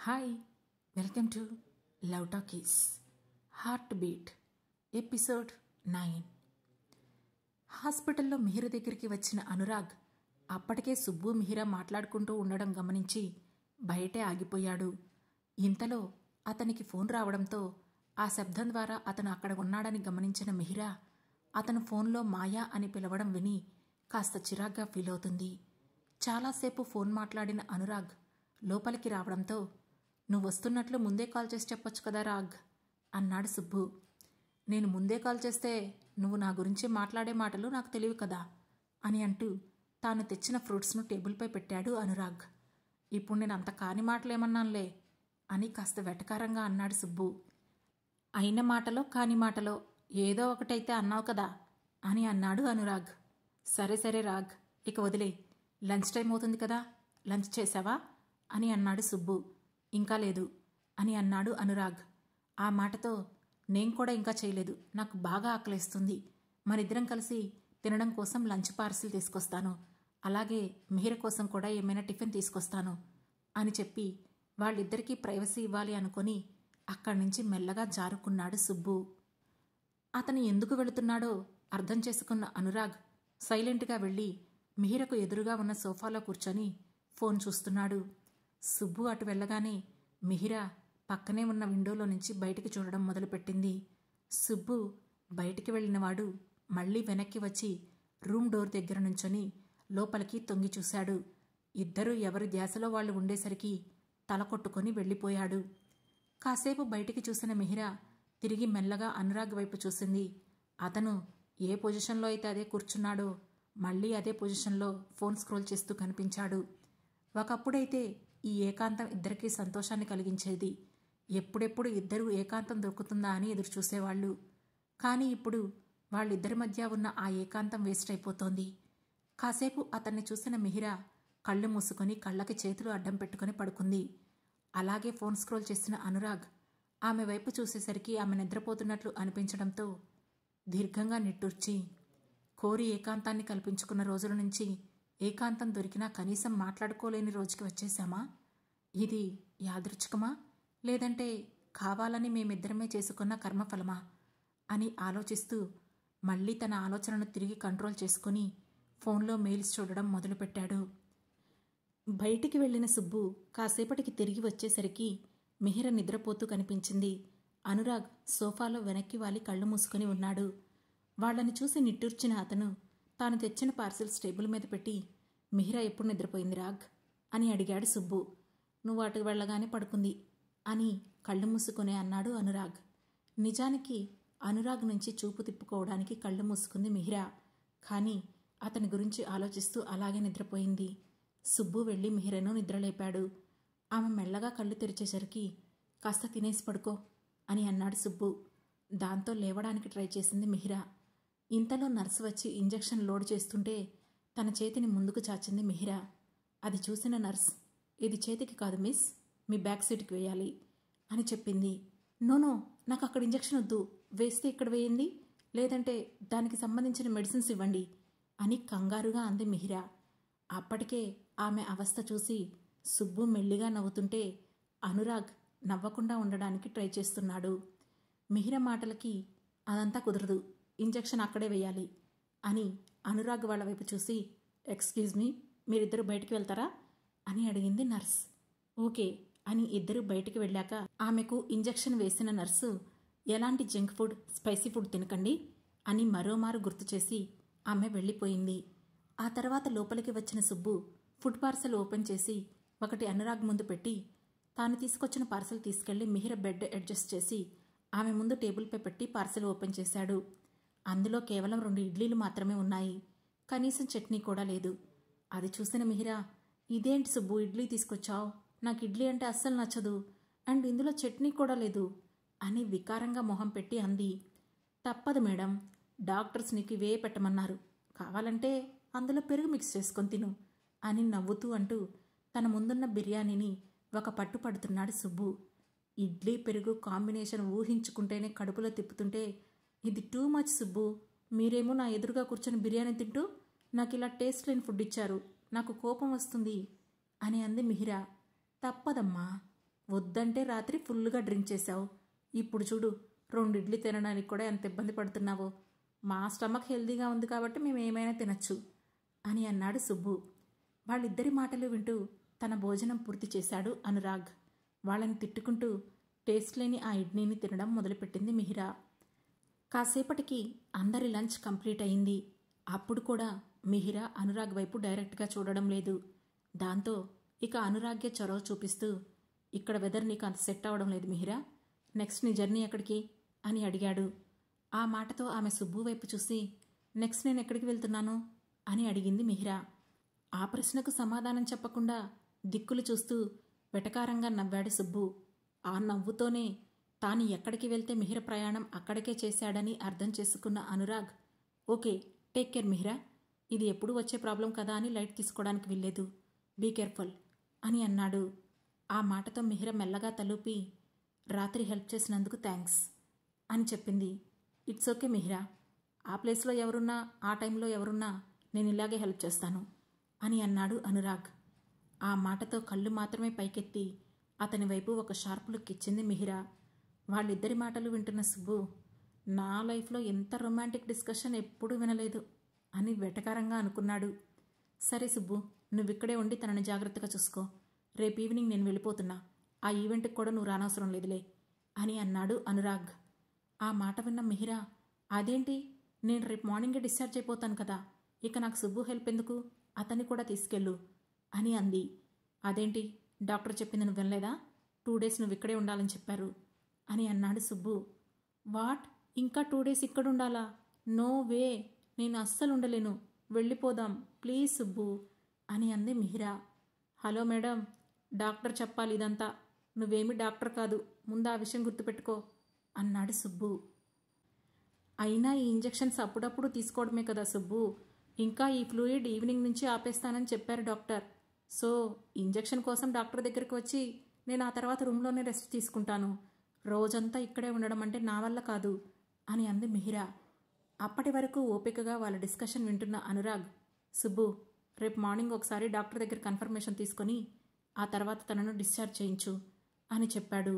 Hi, welcome to love talkies heart beat episode 9. హాస్పిటల్లో మిహిర దగ్గరికి వచ్చిన అనురాగ్ అప్పటికే సుబ్బు మిహిర మాట్లాడుకుంటూ ఉండడం గమనించి బయటే ఆగిపోయాడు. ఇంతలో అతనికి ఫోన్ రావడంతో ఆ శబ్దం ద్వారా అతను అక్కడ ఉన్నాడని గమనించిన మిహిర అతను ఫోన్లో మాయా అని పిలవడం విని కాస్త చిరాగ్గా ఫీల్ అవుతుంది. చాలాసేపు ఫోన్ మాట్లాడిన అనురాగ్ లోపలికి రావడంతో నువ్వు వస్తున్నట్లు ముందే కాల్ చేసి చెప్పొచ్చు కదా రాగ్ అన్నాడు సుబ్బు. నేను ముందే కాల్ చేస్తే నువ్వు నా గురించి మాట్లాడే మాటలు నాకు తెలియవు కదా అని అంటూ తాను తెచ్చిన ఫ్రూట్స్ను టేబుల్పై పెట్టాడు అనురాగ్. ఇప్పుడు నేను అంత కాని మాటలేమన్నానులే అని కాస్త వెటకారంగా అన్నాడు సుబ్బు. అయిన మాటలో కాని మాటలో ఏదో ఒకటైతే అన్నావు కదా అని అన్నాడు అనురాగ్. సరే సరే రాగ్, ఇక వదిలే, లంచ్ టైం అవుతుంది కదా, లంచ్ చేశావా అని అన్నాడు సుబ్బు. ఇంకా లేదు అని అన్నాడు అనురాగ్. ఆ మాటతో నేను కూడా ఇంకా చేయలేదు, నాకు బాగా ఆకలేస్తుంది, మనిద్దరం కలిసి తినడం కోసం లంచ్ పార్సిల్ తీసుకొస్తాను, అలాగే మిహిర కోసం కూడా ఏమైనా టిఫిన్ తీసుకొస్తాను అని చెప్పి వాళ్ళిద్దరికీ ప్రైవసీ ఇవ్వాలి అనుకొని అక్కడి నుంచి మెల్లగా జారుకున్నాడు సుబ్బు. అతను ఎందుకు వెళుతున్నాడో అర్థం చేసుకున్న అనురాగ్ సైలెంట్గా వెళ్ళి మిహిరకు ఎదురుగా ఉన్న సోఫాలో కూర్చొని ఫోన్ చూస్తున్నాడు. సుబ్బు అటు వెళ్ళగానే మిహిర పక్కనే ఉన్న విండోలో నుంచి బయటికి చూడడం మొదలుపెట్టింది. సుబ్బు బయటికి వెళ్ళినవాడు మళ్లీ వెనక్కి వచ్చి రూమ్ డోర్ దగ్గర నుంచొని లోపలికి తొంగి చూశాడు. ఇద్దరూ ఎవరి ధ్యాసలో వాళ్ళు ఉండేసరికి తల కొట్టుకొని వెళ్ళిపోయాడు. కాసేపు బయటికి చూసిన మిహిర తిరిగి మెల్లగా అనురాగ్ వైపు చూసింది. అతను ఏ పొజిషన్లో అయితే అదే కూర్చున్నాడో మళ్లీ అదే పొజిషన్లో ఫోన్ స్క్రోల్ చేస్తూ కనిపించాడు. ఒకప్పుడైతే ఈ ఏకాంతం ఇద్దరికీ సంతోషాన్ని కలిగించేది. ఎప్పుడెప్పుడు ఇద్దరూ ఏకాంతం దొరుకుతుందా అని ఎదురు చూసేవాళ్లు. కానీ ఇప్పుడు వాళ్ళిద్దరి మధ్య ఉన్న ఆ ఏకాంతం వేస్ట్ అయిపోతోంది. కాసేపు అతన్ని చూసిన మిహిర కళ్ళు మూసుకొని కళ్ళకి చేతులు అడ్డం పెట్టుకుని పడుకుంది. అలాగే ఫోన్ స్క్రోల్ చేసిన అనురాగ్ ఆమె వైపు చూసేసరికి ఆమె నిద్రపోతున్నట్లు అనిపించడంతో దీర్ఘంగా నిట్టూర్చి, కోరి ఏకాంతాన్ని కల్పించుకున్న రోజుల నుంచి ఏకాంతం దొరికినా కనీసం మాట్లాడుకోలేని రోజుకి వచ్చేశామా? ఇది యాదృచ్ఛికమా, లేదంటే కావాలని మేమిద్దరమే చేసుకున్న కర్మఫలమా అని ఆలోచిస్తూ మళ్లీ తన ఆలోచనను తిరిగి కంట్రోల్ చేసుకుని ఫోన్లో మెయిల్స్ చూడడం మొదలుపెట్టాడు. బయటికి వెళ్లిన సుబ్బు కాసేపటికి తిరిగి వచ్చేసరికి మిహిర నిద్రపోతూ కనిపించింది. అనురాగ్ సోఫాలో వెనక్కి వాలి కళ్ళు మూసుకొని ఉన్నాడు. వాళ్లని చూసి నిట్టూర్చిన అతను తాను తెచ్చిన పార్సిల్స్ టేబుల్ మీద పెట్టి, మిహిర ఎప్పుడు నిద్రపోయింది రాగ్ అని అడిగాడు సుబ్బు. నువ్వు అటు వెళ్ళగానే పడుకుంది అని కళ్ళు మూసుకునే అన్నాడు అనురాగ్. నిజానికి అనురాగ్ నుంచి చూపు తిప్పుకోవడానికి కళ్ళు మూసుకుంది మిహిర. కానీ అతని గురించి ఆలోచిస్తూ అలాగే నిద్రపోయింది. సుబ్బు వెళ్ళి మిహిరను నిద్రలేపాడు. ఆమె మెల్లగా కళ్ళు తెరిచేసరికి కాస్త తినేసి పడుకో అని అన్నాడు సుబ్బు. దాంతో లేవడానికి ట్రై చేసింది మిహిర. ఇంతలో నర్సు వచ్చి ఇంజెక్షన్ లోడ్ చేస్తుంటే తన చేతిని ముందుకు చాచింది మిహిర. అది చూసిన నర్స్, ఇది చేతికి కాదు మిస్, మీ బ్యాక్ సీట్కి వేయాలి అని చెప్పింది. నోనో, నాకు అక్కడ ఇంజెక్షన్ వద్దు, వేస్తే ఇక్కడ వేయండి, లేదంటే దానికి సంబంధించిన మెడిసిన్స్ ఇవ్వండి అని కంగారుగా అంది మిహిర. అప్పటికే ఆమె అవస్థ చూసి సుబ్బు మెల్లిగా నవ్వుతుంటే అనురాగ్ నవ్వకుండా ఉండడానికి ట్రై చేస్తున్నాడు. మిహిర మాటలకి అదంతా కుదరదు, ఇంజెక్షన్ అక్కడే వేయాలి అని అనురాగ్ వాళ్ళ వైపు చూసి, ఎక్స్క్యూజ్ మీ, మీరిద్దరూ బయటికి వెళ్తారా అని అడిగింది నర్స్. ఓకే అని ఇద్దరూ బయటికి వెళ్ళాక ఆమెకు ఇంజెక్షన్ వేసిన నర్సు, ఎలాంటి జంక్ ఫుడ్, స్పైసీ ఫుడ్ తినకండి అని మరోమారు గుర్తు చేసి ఆమె వెళ్ళిపోయింది. ఆ తర్వాత లోపలికి వచ్చిన సుబ్బు ఫుడ్ పార్సల్ ఓపెన్ చేసి ఒకటి అనురాగ్ ముందు పెట్టి తాను తీసుకొచ్చిన పార్సల్ తీసుకెళ్లి మిహిర బెడ్ అడ్జస్ట్ చేసి ఆమె ముందు టేబుల్పై పెట్టి పార్సల్ ఓపెన్ చేశాడు. అందులో కేవలం 2 ఇడ్లీలు మాత్రమే ఉన్నాయి. కనీసం చట్నీ కూడా లేదు. అది చూసిన మిహిర, ఇదేంటి సుబ్బు ఇడ్లీ తీసుకొచ్చావు, నాకు ఇడ్లీ అంటే అస్సలు నచ్చదు, అండ్ ఇందులో చట్నీ కూడా లేదు అని వికారంగా మొహం పెట్టి అంది. తప్పదు మేడం, డాక్టర్స్ నీకు ఇవే పెట్టమన్నారు, కావాలంటే అందులో పెరుగు మిక్స్ చేసుకొని తిను అని నవ్వుతూ అంటూ తన ముందున్న బిర్యానీని ఒక పట్టు పడుతున్నాడు సుబ్బు. ఇడ్లీ పెరుగు కాంబినేషన్ ఊహించుకుంటేనే కడుపులో తిప్పుతుంటే, ఇది టూ మచ్ సుబ్బు, మీరేమో నా ఎదురుగా కూర్చొని బిర్యానీ తింటూ నాకు ఇలా టేస్ట్ లేని ఫుడ్ ఇచ్చారు, నాకు కోపం వస్తుంది అని అంది మిహిర. తప్పదమ్మా, వద్దంటే రాత్రి ఫుల్గా డ్రింక్ చేశావు. ఇప్పుడు చూడు 2 ఇడ్లీ తినడానికి కూడా ఎంత ఇబ్బంది పడుతున్నావో. మా స్టమక్ హెల్దీగా ఉంది కాబట్టి మేము ఏమైనా తినచ్చు అని అన్నాడు సుబ్బు. వాళ్ళిద్దరి మాటలు వింటూ తన భోజనం పూర్తి చేశాడు అనురాగ్. వాళ్ళని తిట్టుకుంటూ టేస్ట్ లేని ఆ ఇడ్లీని తినడం మొదలుపెట్టింది మిహిరా. కాసేపటికి అందరి లంచ్ కంప్లీట్ అయింది. అప్పుడు కూడా మిహిరా అనురాగ్ వైపు డైరెక్ట్గా చూడడం లేదు. దాంతో ఇక అనురాగ్య చొరవ చూపిస్తూ, ఇక్కడ వెదర్ నీకు అంత సెట్ అవ్వడం లేదు మిహిరా, నెక్స్ట్ నీ జర్నీ ఎక్కడికి అని అడిగాడు. ఆ మాటతో ఆమె సుబ్బు వైపు చూసి, నెక్స్ట్ నేను ఎక్కడికి వెళ్తున్నాను అని అడిగింది మిహిరా. ఆ ప్రశ్నకు సమాధానం చెప్పకుండా దిక్కులు చూస్తూ వెటకారంగా నవ్వాడు సుబ్బు. ఆ నవ్వుతోనే తాను ఎక్కడికి వెళ్తే మిహిర ప్రయాణం అక్కడికే చేశాడని అర్థం చేసుకున్న Anurag, okay take care Mihira, ఇది ఎప్పుడు వచ్చే ప్రాబ్లం కదా అని లైట్ తీసుకోవడానికి వెళ్ళలేదు, బీ కేర్ఫుల్ అని అన్నాడు. ఆ మాటతో మిహిర మెల్లగా తలూపి, రాత్రి హెల్ప్ చేసినందుకు థ్యాంక్స్ అని చెప్పింది. ఇట్స్ ఓకే మిహిరా, ఆ ప్లేస్లో ఎవరున్నా ఆ టైంలో ఎవరున్నా నేను ఇలాగే హెల్ప్ చేస్తాను అని అన్నాడు అనురాగ్. ఆ మాటతో కళ్ళు మాత్రమే పైకెత్తి అతని వైపు ఒక షార్ప్ లుక్ ఇచ్చింది మిహిరా. వాళ్ళిద్దరి మాటలు వింటున్న సుబ్బు, నా లైఫ్లో ఎంత రొమాంటిక్ డిస్కషన్ ఎప్పుడూ వినలేదు అని వెటకారంగా అనుకున్నాడు. సరే సుబ్బు, నువ్విక్కడే ఉండి తనని జాగ్రత్తగా చూసుకో, రేపు ఈవినింగ్ నేను వెళ్ళిపోతున్నా, ఆ ఈవెంట్కి కూడా నువ్వు రానవసరం లేదులే అని అన్నాడు అనురాగ్. ఆ మాట విన్న మిహిరా, అదేంటి, నేను రేపు మార్నింగే డిశ్చార్జ్ అయిపోతాను కదా, ఇక నాకు సుబ్బు హెల్ప్ ఎందుకు, అతన్ని కూడా తీసుకెళ్ళు అని అంది. అదేంటి, డాక్టర్ చెప్పింది నువ్వు వినలేదా, 2 days నువ్వు ఇక్కడే ఉండాలని చెప్పారు అని అన్నాడు సుబ్బు. వాట్, ఇంకా 2 days ఇక్కడ ఉండాలా, నో వే, నేను అస్సలు ఉండలేను, వెళ్ళిపోదాం ప్లీజ్ సుబ్బు అని అంది మిహిరా. హలో మేడం, డాక్టర్ చెప్పాలి ఇదంతా, నువ్వేమీ డాక్టర్ కాదు, ముందు ఆ విషయం గుర్తుపెట్టుకో అన్నాడు సుబ్బు. అయినా ఈ ఇంజెక్షన్స్ అప్పుడప్పుడు తీసుకోవడమే కదా సుబ్బు, ఇంకా ఈ ఫ్లూయిడ్ ఈవినింగ్ నుంచి ఆపేస్తానని చెప్పారు డాక్టర్, సో ఇంజెక్షన్ కోసం డాక్టర్ దగ్గరికి వచ్చి నేను ఆ తర్వాత రూమ్లోనే రెస్ట్ తీసుకుంటాను, రోజంతా ఇక్కడే ఉండడం అంటే నా వల్ల కాదు అని అంది మిహిరా. అప్పటి వరకు ఓపికగా వాళ్ళ డిస్కషన్ వింటున్న అనురాగ్, సుబ్బు రేపు మార్నింగ్ ఒకసారి డాక్టర్ దగ్గర కన్ఫర్మేషన్ తీసుకొని ఆ తర్వాత తనను డిశ్చార్జ్ చేయించు అని చెప్పాడు.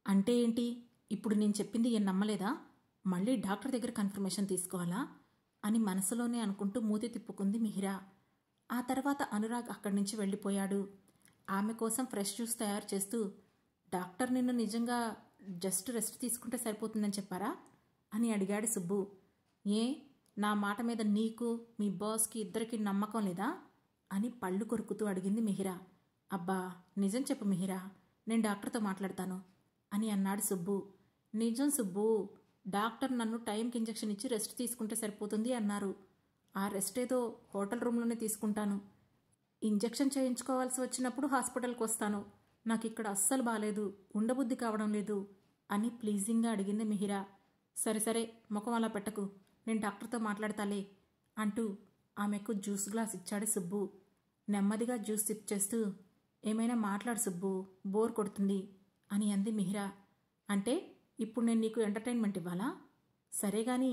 అంటే ఏంటి, ఇప్పుడు నేను చెప్పింది ఏం నమ్మలేదా, మళ్ళీ డాక్టర్ దగ్గర కన్ఫర్మేషన్ తీసుకోవాలా అని మనసులోనే అనుకుంటూ మూతి తిప్పుకుంది మిహిరా. ఆ తర్వాత అనురాగ్ అక్కడి నుంచి వెళ్ళిపోయాడు. ఆమె కోసం ఫ్రెష్ జ్యూస్ తయారు చేస్తూ, డాక్టర్ నిన్ను నిజంగా జస్ట్ రెస్ట్ తీసుకుంటే సరిపోతుందని చెప్పారా అని అడిగాడు సుబ్బు. ఏ, నా మాట మీద నీకు మీ బాస్కి ఇద్దరికి నమ్మకం లేదా అని పళ్ళు కొరుకుతూ అడిగింది మిహిరా. అబ్బా నిజం చెప్పు మిహిరా, నేను డాక్టర్తో మాట్లాడతాను అని అన్నాడు సుబ్బు. నిజం సుబ్బు, డాక్టర్ నన్ను టైంకి ఇంజెక్షన్ ఇచ్చి రెస్ట్ తీసుకుంటే సరిపోతుంది అన్నారు, ఆ రెస్ట్ ఏదో హోటల్ రూమ్లోనే తీసుకుంటాను, ఇంజెక్షన్ చేయించుకోవాల్సి వచ్చినప్పుడు హాస్పిటల్కి వస్తాను, నాకు ఇక్కడ అస్సలు బాలేదు, ఉండబుద్ధి కావడం లేదు అని ప్లీజింగ్గా అడిగింది మిహిరా. సరే సరే ముఖం అలా పెట్టకు, నేను డాక్టర్తో మాట్లాడతాలే అంటూ ఆమెకు జ్యూస్ గ్లాస్ ఇచ్చాడు సుబ్బు. నెమ్మదిగా జ్యూస్ సిప్ చేస్తూ, ఏమైనా మాట్లాడు సుబ్బు, బోర్ కొడుతుంది అని అంది మిహిరా. అంటే ఇప్పుడు నేను నీకు ఎంటర్టైన్మెంట్ ఇవ్వాలా, సరే గాని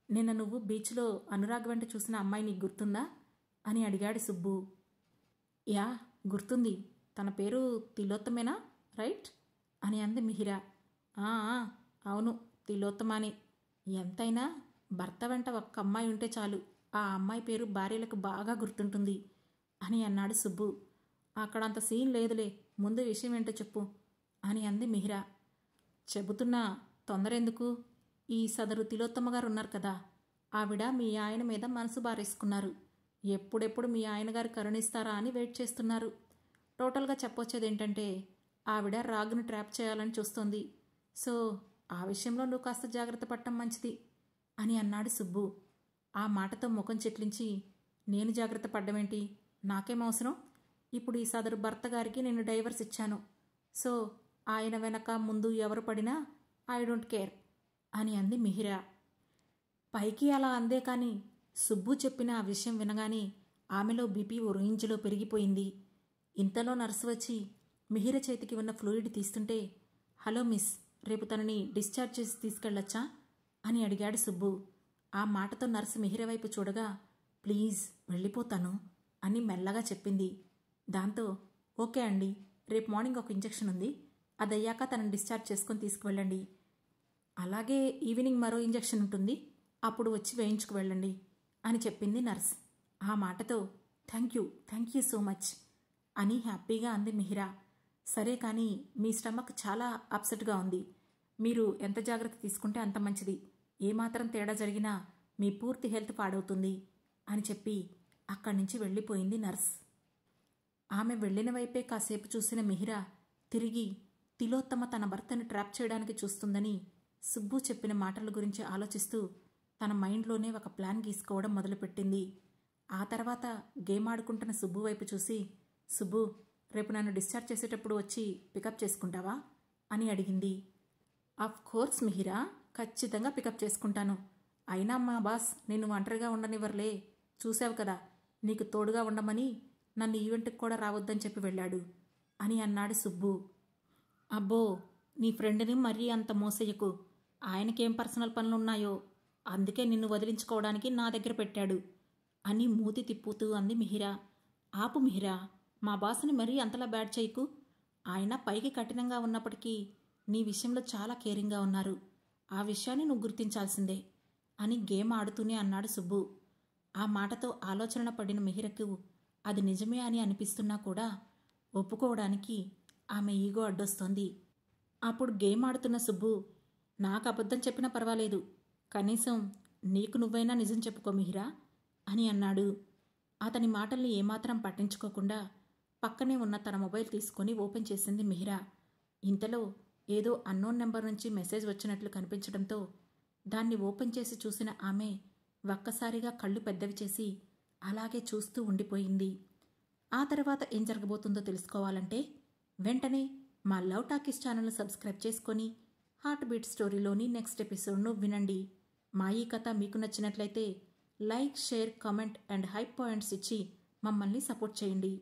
నిన్న నువ్వు బీచ్లో అనురాగ్ వెంట చూసిన అమ్మాయి నీకు గుర్తుందా అని అడిగాడు సుబ్బు. యా గుర్తుంది, తన పేరు తిలోత్తమేనా రైట్ అని అంది మిహిరా. అవును తిలోత్తమానే, ఎంతైనా భర్త వెంట ఒక్క అమ్మాయి ఉంటే చాలు, ఆ అమ్మాయి పేరు భార్యలకు బాగా గుర్తుంటుంది అని అన్నాడు సుబ్బు. అక్కడ అంత సీన్ లేదులే, ముందు విషయం ఏంటో చెప్పు అని అంది మిహిరా. చెబుతున్నా, తొందర ఎందుకు, ఈ సదరు తిలోత్తమ గారు ఉన్నారు కదా, ఆవిడ మీ ఆయన మీద మనసు బారేసుకున్నారు, ఎప్పుడెప్పుడు మీ ఆయనగారు కరుణిస్తారా అని వెయిట్ చేస్తున్నారు. టోటల్గా చెప్పొచ్చేది ఏంటంటే ఆవిడ రాగును ట్రాప్ చేయాలని చూస్తోంది, సో ఆ విషయంలో నువ్వు కాస్త జాగ్రత్త పడటం మంచిది అని అన్నాడు సుబ్బు. ఆ మాటతో ముఖం చిట్లించి, నేను జాగ్రత్త పడ్డమేంటి, నాకేం అవసరం, ఇప్పుడు ఈ సదరు భర్త గారికి నేను డైవర్స్ ఇచ్చాను, సో ఆయన వెనక ముందు ఎవరు పడినా ఐ డోంట్ కేర్ అని అంది మిహిరా. పైకి అలా అందే కానీ సుబ్బు చెప్పిన ఆ విషయం వినగానే ఆమెలో బీపీ ఓ రేంజ్లో పెరిగిపోయింది. ఇంతలో నర్సు వచ్చి మిహిర చేతికి ఉన్న ఫ్లూయిడ్ తీస్తుంటే, హలో మిస్, రేపు తనని డిశ్చార్జ్ చేసి తీసుకెళ్లొచ్చా అని అడిగాడు సుబ్బు. ఆ మాటతో నర్సు మిహిర వైపు చూడగా, ప్లీజ్ వెళ్ళిపోతాను అని మెల్లగా చెప్పింది. దాంతో ఓకే అండి రేపు మార్నింగ్ ఒక ఇంజెక్షన్ ఉంది, అదయ్యాక తనని డిశ్చార్జ్ చేసుకొని తీసుకువెళ్ళండి. అలాగే ఈవినింగ్ మరో ఇంజెక్షన్ ఉంటుంది, అప్పుడు వచ్చి వేయించుకు వెళ్ళండి అని చెప్పింది నర్స్. ఆ మాటతో థ్యాంక్ యూ సో మచ్ అని హ్యాపీగా అంది మిహిరా. సరే, కానీ మీ స్టమక్ చాలా అప్సెట్గా ఉంది. మీరు ఎంత జాగ్రత్త తీసుకుంటే అంత మంచిది. ఏమాత్రం తేడా జరిగినా మీ పూర్తి హెల్త్ పాడవుతుంది అని చెప్పి అక్కడి నుంచి వెళ్ళిపోయింది నర్స్. ఆమె వెళ్లిన వైపే కాసేపు చూసిన మిహిరా తిరిగి తిలోత్తమ తన భర్తని ట్రాప్ చేయడానికి చూస్తుందని సుబ్బు చెప్పిన మాటల గురించి ఆలోచిస్తూ తన మైండ్లోనే ఒక ప్లాన్ గీసుకోవడం మొదలుపెట్టింది. ఆ తర్వాత గేమ్ ఆడుకుంటున్న సుబ్బు వైపు చూసి, సుబ్బు, రేపు నన్ను డిశ్చార్జ్ చేసేటప్పుడు వచ్చి పికప్ చేసుకుంటావా అని అడిగింది. ఆఫ్ కోర్స్ మిహిరా, ఖచ్చితంగా పికప్ చేసుకుంటాను. అయినా మా బాస్ నిన్ను ఒంటరిగా ఉండనివ్వర్లే. చూసావు కదా, నీకు తోడుగా ఉండమని నన్ను ఈవెంట్కి కూడా రావద్దని చెప్పి వెళ్ళాడు అని అన్నాడు సుబ్బు. అబ్బో, నీ ఫ్రెండ్ని మరీ అంత మోసయ్యకు. ఆయనకేం పర్సనల్ పనులున్నాయో, అందుకే నిన్ను వదిలించుకోవడానికి నా దగ్గర పెట్టాడు అని మూతి తిప్పుతూ అంది మిహిరా. ఆపు మిహిరా, మా బాస్ని మరీ అంతలా బ్యాడ్ చేయకు. ఆయన పైకి కఠినంగా ఉన్నప్పటికీ నీ విషయంలో చాలా కేరింగ్గా ఉన్నారు. ఆ విషయాన్ని నువ్వు గుర్తించాల్సిందే అని గేమ్ ఆడుతూనే అన్నాడు సుబ్బు. ఆ మాటతో ఆలోచన పడిన మిహిరకు అది నిజమే అని అనిపిస్తున్నా కూడా ఒప్పుకోవడానికి ఆమె ఈగో అడ్డొస్తోంది. అప్పుడు గేమ్ ఆడుతున్న సుబ్బు, నాకు అబద్ధం చెప్పినా పర్వాలేదు, కనీసం నీకు నువ్వైనా నిజం చెప్పుకో మిహిరా అని అన్నాడు. అతని మాటల్ని ఏమాత్రం పట్టించుకోకుండా పక్కనే ఉన్న తన మొబైల్ తీసుకొని ఓపెన్ చేసింది మిహిరా. ఇంతలో ఏదో అన్నోన్ నెంబర్ నుంచి మెసేజ్ వచ్చినట్లు కనిపించడంతో దాన్ని ఓపెన్ చేసి చూసిన ఆమె ఒక్కసారిగా కళ్ళు పెద్దవి చేసి అలాగే చూస్తూ ఉండిపోయింది. ఆ తర్వాత ఏం జరగబోతుందో తెలుసుకోవాలంటే వెంటనే మా లవ్ టాకీస్ ఛానల్ను సబ్స్క్రైబ్ చేసుకొని హార్ట్ బీట్ స్టోరీలోని నెక్స్ట్ ఎపిసోడ్ను వినండి. మా ఈ కథ మీకు నచ్చినట్లయితే like, share, comment and hype points ఇచ్చి మమ్మల్ని సపోర్ట్ చేయండి.